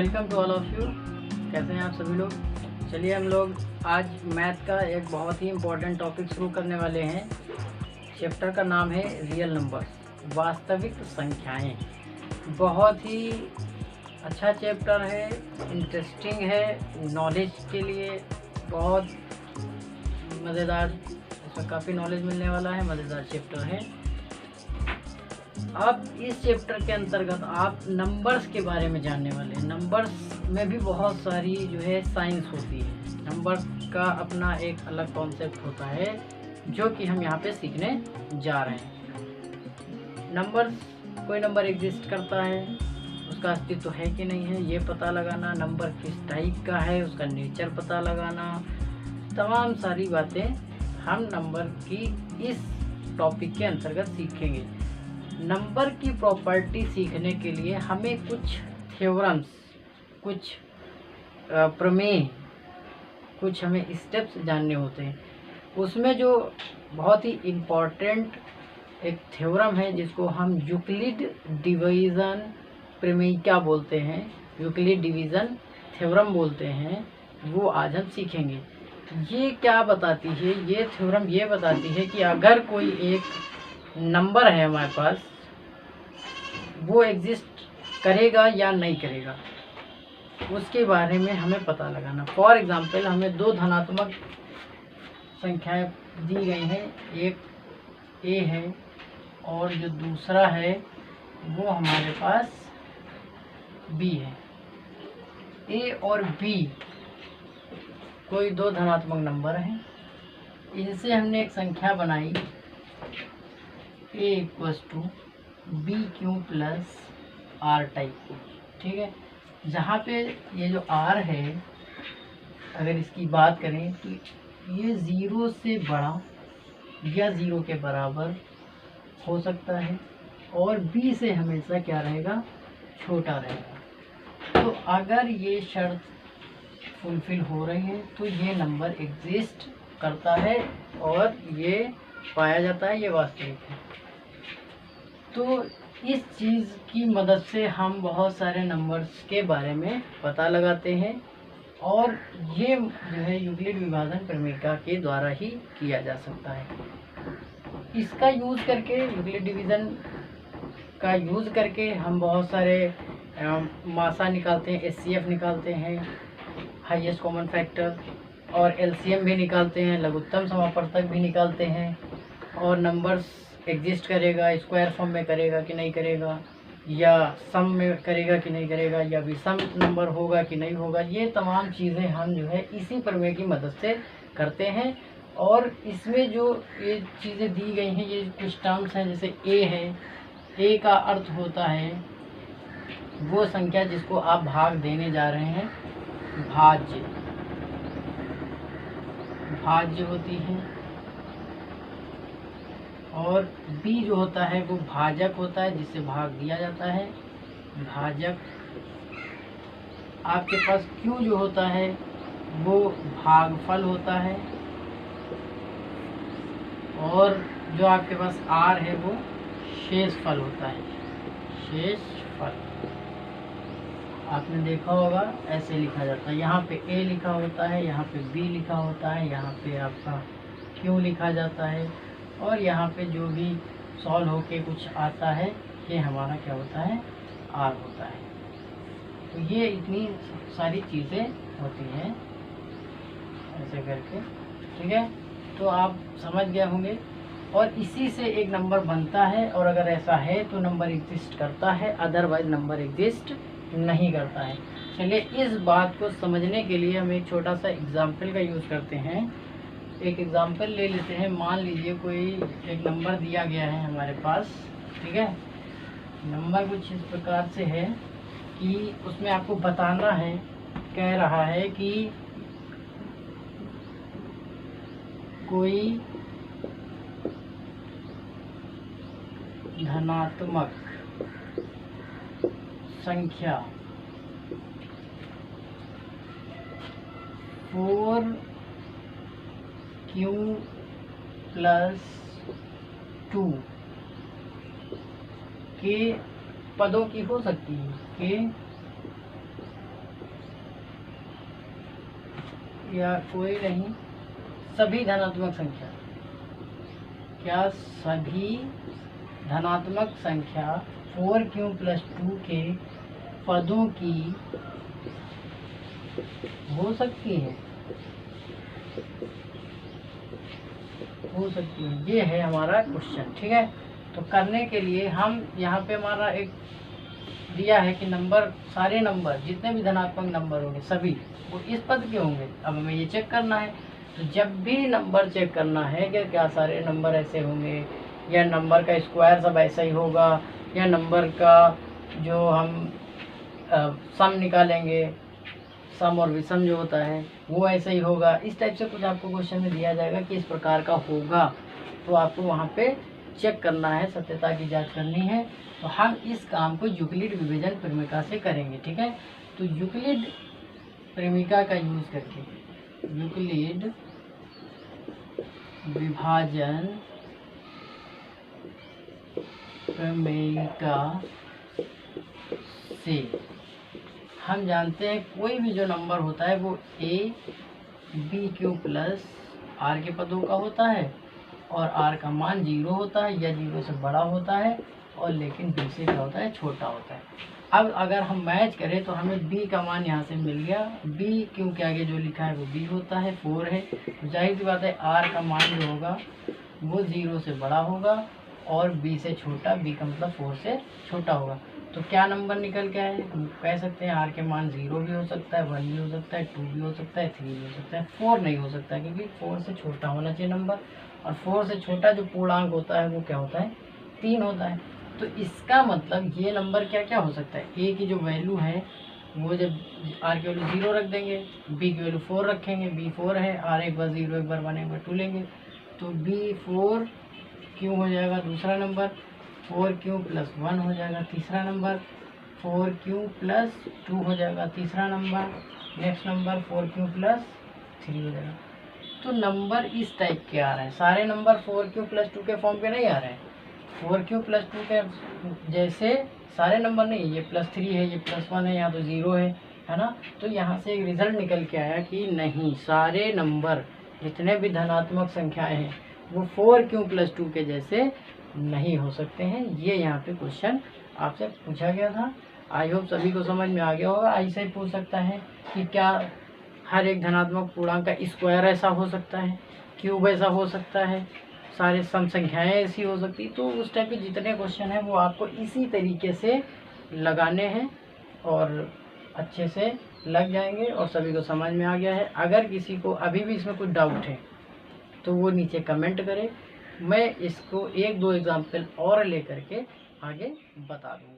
Welcome to all of you. कैसे हैं आप सभी लोग। चलिए हम लोग आज मैथ का एक बहुत ही इम्पोर्टेंट टॉपिक शुरू करने वाले हैं। चैप्टर का नाम है रियल नंबर्स, वास्तविक संख्याएं। बहुत ही अच्छा चैप्टर है, इंटरेस्टिंग है, नॉलेज के लिए बहुत मज़ेदार, इसमें काफ़ी नॉलेज मिलने वाला है, मज़ेदार चैप्टर है। अब इस चैप्टर के अंतर्गत आप नंबर्स के बारे में जानने वाले हैं। नंबर्स में भी बहुत सारी जो है साइंस होती है। नंबर्स का अपना एक अलग कॉन्सेप्ट होता है जो कि हम यहाँ पे सीखने जा रहे हैं। नंबर्स, कोई नंबर एग्जिस्ट करता है, उसका अस्तित्व है कि नहीं है ये पता लगाना, नंबर किस टाइप का है उसका नेचर पता लगाना, तमाम सारी बातें हम नंबर की इस टॉपिक के अंतर्गत सीखेंगे। नंबर की प्रॉपर्टी सीखने के लिए हमें कुछ थ्योरम्स, कुछ प्रमेय, कुछ हमें स्टेप्स जानने होते हैं। उसमें जो बहुत ही इम्पोर्टेंट एक थ्योरम है जिसको हम यूक्लिड डिवीज़न प्रमेय क्या बोलते हैं, यूक्लिड डिवीज़न थ्योरम बोलते हैं, वो आज हम सीखेंगे। ये क्या बताती है, ये थ्योरम ये बताती है कि अगर कोई एक नंबर है हमारे पास, वो एग्जिस्ट करेगा या नहीं करेगा उसके बारे में हमें पता लगाना। फॉर एग्जांपल हमें दो धनात्मक संख्याएं दी गई हैं, एक ए है और जो दूसरा है वो हमारे पास बी है। ए और बी कोई दो धनात्मक नंबर हैं, इनसे हमने एक संख्या बनाई a equals to b q plus r type की। ठीक है, जहाँ पे ये जो आर है अगर इसकी बात करें तो ये ज़ीरो से बड़ा या ज़ीरो के बराबर हो सकता है और बी से हमेशा क्या रहेगा, छोटा रहेगा। तो अगर ये शर्त फुलफिल हो रही है तो ये नंबर एग्जिस्ट करता है और ये पाया जाता है, ये वास्तविक है। तो इस चीज़ की मदद से हम बहुत सारे नंबर्स के बारे में पता लगाते हैं और ये जो है यूक्लिड विभाजन प्रमेय के द्वारा ही किया जा सकता है। इसका यूज़ करके, यूक्लिड डिवीज़न का यूज़ करके हम बहुत सारे मासा निकालते हैं, एचसीएफ निकालते हैं, हाईएस्ट कॉमन फैक्टर, और एलसीएम भी निकालते हैं, लघुत्तम समापवर्तक भी निकालते हैं, और नंबर्स एग्जिस्ट करेगा, स्क्वायर फॉर्म में करेगा कि नहीं करेगा, या सम में करेगा कि नहीं करेगा, या विषम नंबर होगा कि नहीं होगा, ये तमाम चीज़ें हम जो है इसी प्रमेय की मदद से करते हैं। और इसमें जो ये चीज़ें दी गई हैं, ये कुछ टर्म्स हैं, जैसे ए है, ए का अर्थ होता है वो संख्या जिसको आप भाग देने जा रहे हैं, भाज्य, भाज्य होती है। और बी जो होता है वो भाजक होता है, जिससे भाग दिया जाता है, भाजक। आपके पास क्यू जो होता है वो भागफल होता है, और जो आपके पास आर है वो शेषफल होता है, शेषफल। आपने देखा होगा ऐसे लिखा जाता है, यहाँ पे ए लिखा होता है, यहाँ पे बी लिखा होता है, यहाँ पे आपका क्यू लिखा जाता है, और यहाँ पे जो भी सॉल्व होके कुछ आता है ये हमारा क्या होता है, आर होता है। तो ये इतनी सारी चीज़ें होती हैं ऐसे करके। ठीक है, तो आप समझ गए होंगे। और इसी से एक नंबर बनता है, और अगर ऐसा है तो नंबर एग्जिस्ट करता है, अदरवाइज नंबर एग्जिस्ट नहीं करता है। चलिए इस बात को समझने के लिए हम एक छोटा सा एग्जाम्पल का यूज़ करते हैं। एक एग्जाम्पल ले लेते हैं। मान लीजिए कोई एक नंबर दिया गया है हमारे पास। ठीक है, नंबर कुछ इस प्रकार से है कि उसमें आपको बताना है, कह रहा है कि कोई धनात्मक संख्या 4q प्लस 2 के पदों की हो सकती है, के या कोई नहीं, सभी धनात्मक संख्या, क्या सभी धनात्मक संख्या 4q + 2 के पदों की हो सकती है? हो सकती है, ये है हमारा क्वेश्चन। ठीक है, तो करने के लिए हम यहाँ पे हमारा एक दिया है कि नंबर, सारे नंबर जितने भी धनात्मक नंबर होंगे सभी वो इस पद के होंगे। अब हमें ये चेक करना है, तो जब भी नंबर चेक करना है कि क्या सारे नंबर ऐसे होंगे या नंबर का स्क्वायर सब ऐसा ही होगा या नंबर का जो हम सम निकालेंगे, सम और विषम जो होता है वो ऐसा ही होगा, इस टाइप से कुछ आपको क्वेश्चन में दिया जाएगा कि इस प्रकार का होगा, तो आपको वहाँ पे चेक करना है, सत्यता की जांच करनी है। तो हम इस काम को यूक्लिड विभाजन प्रमेय से करेंगे। ठीक है, तो यूक्लिड प्रमेय का यूज करके, यूक्लिड विभाजन प्रमेय से हम जानते हैं कोई भी जो नंबर होता है वो a b/q प्लस r के पदों का होता है और r का मान 0 होता है या 0 से बड़ा होता है, और लेकिन b से क्या होता है, छोटा होता है। अब अगर हम मैच करें तो हमें b का मान यहाँ से मिल गया, b क्योंकि आगे जो लिखा है वो b होता है, 4 है, तो जाहिर सी बात है r का मान जो होगा वो 0 से बड़ा होगा और b से छोटा, b का मतलब 4 से छोटा होगा। तो क्या नंबर निकल के आए, हम कह सकते हैं r के मान 0 भी हो सकता है, 1 भी हो सकता है, 2 भी हो सकता है, 3 भी हो सकता है, 4 नहीं हो सकता क्योंकि 4 से छोटा होना चाहिए नंबर, और 4 से छोटा जो पूर्णांक होता है वो क्या होता है, 3 होता है। तो इसका मतलब ये नंबर क्या क्या हो सकता है, a की जो वैल्यू है वो जब r की वैल्यू 0 रख देंगे, b की वैल्यू 4 रखेंगे, b 4 है, r एक बार 0 एक बार 1 एक बार 2 लेंगे, तो b 4 क्यों हो जाएगा दूसरा नंबर, 4q + 1 हो जाएगा तीसरा नंबर, 4q + 2 हो जाएगा तीसरा नंबर, नेक्स्ट नंबर 4q + 3 हो जाएगा। तो नंबर इस टाइप के आ रहे हैं, सारे नंबर 4q + 2 के फॉर्म पे नहीं आ रहे हैं, 4q + 2 के जैसे सारे नंबर नहीं, ये +3 है, ये +1 है, यहाँ तो 0 है ना। तो यहाँ से एक रिजल्ट निकल के आया कि नहीं, सारे नंबर जितने भी धनात्मक संख्याएं हैं वो 4q + 2 के जैसे नहीं हो सकते हैं। ये यहाँ पे क्वेश्चन आपसे पूछा गया था। आई होप सभी को समझ में आ गया होगा। ऐसे ही पूछ सकता है कि क्या हर एक धनात्मक पूर्णांक का स्क्वायर ऐसा हो सकता है, क्यूब ऐसा हो सकता है, सारे सम संख्याएं ऐसी हो सकती। तो उस टाइप के जितने क्वेश्चन हैं वो आपको इसी तरीके से लगाने हैं और अच्छे से लग जाएंगे और सभी को समझ में आ गया है। अगर किसी को अभी भी इसमें कुछ डाउट है तो वो नीचे कमेंट करे, मैं इसको 1-2 एग्जाम्पल और लेकर के आगे बता दूँगा।